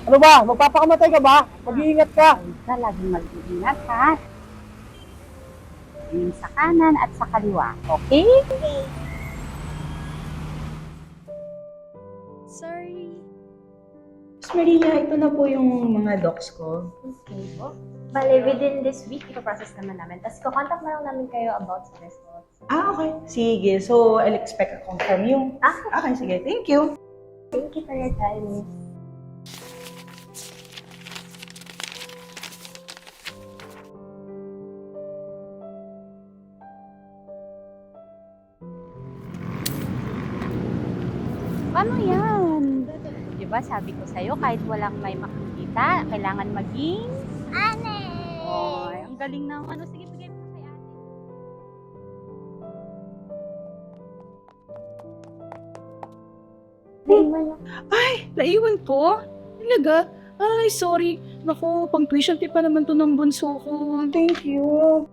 Ano ba? Magpapakamatay ka ba? Mag-iingat ka. Huwag ka laging mag-iingat, ha? Tingin sa kanan at sa kaliwa, okay? Sorry. Miss Maria, ito na po yung mga docs ko. Okay po. Bale, within this week, ipaprocess naman namin. Tapos, kukontak na lang namin kayo about sa results. Okay. Sige. So, I'll expect a call from you. Okay, sige. Thank you. Thank you for your time. Paano yan? Diba sabi ko sa'yo, kahit walang may makikita, kailangan maging... Ane! Ay, ang galing naman. Ano, sige, bigay mo kay ate. Ay, naiwan ko? Talaga? Ay, sorry. Naku, pang tuition fee pa naman to ng bunso ko. Thank you.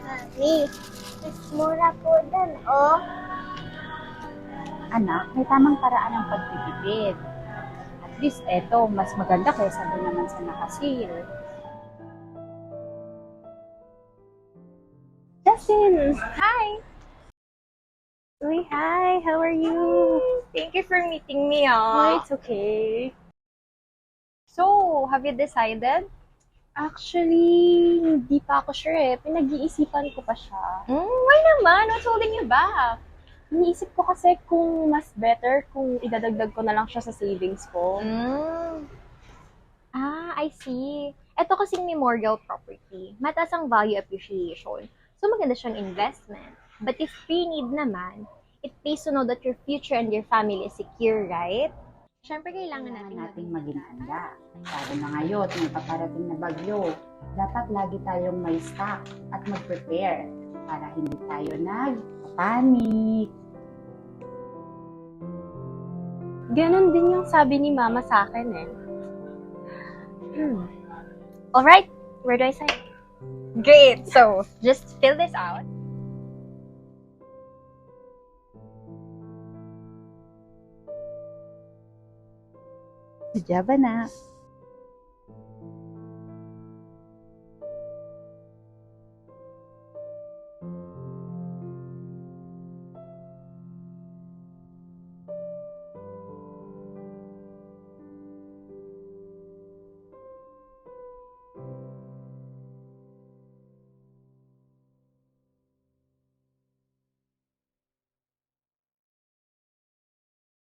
Mami, mas mura po dun, oh. Anak, may tamang paraan ng pagtitipid. At least eto, mas maganda kaysa doon naman sa nakasil. Justin! Hi! Uy, hi! How are you? Thank you for meeting me, Oh, it's okay. So, have you decided? Actually, hindi pa ako sure eh. Pinag-iisipan ko pa siya. Why naman? What's holding you back? Iniisip ko kasi kung mas better kung idadagdag ko na lang siya sa savings ko. I see. Ito kasing memorial property. Mataas ang value appreciation. So maganda siyang investment. But if pre-need naman, it pays to know that your future and your family is secure, right? Siyempre, kailangan Nating maging handa. Lalo na ngayon, may paparating na bagyo. Dapat lagi tayong may stock at mag-prepare para hindi tayo nag-panic. Ganon din yung sabi ni Mama sa akin eh. Alright, where do I sign? Great! So, just fill this out. Good job, anak.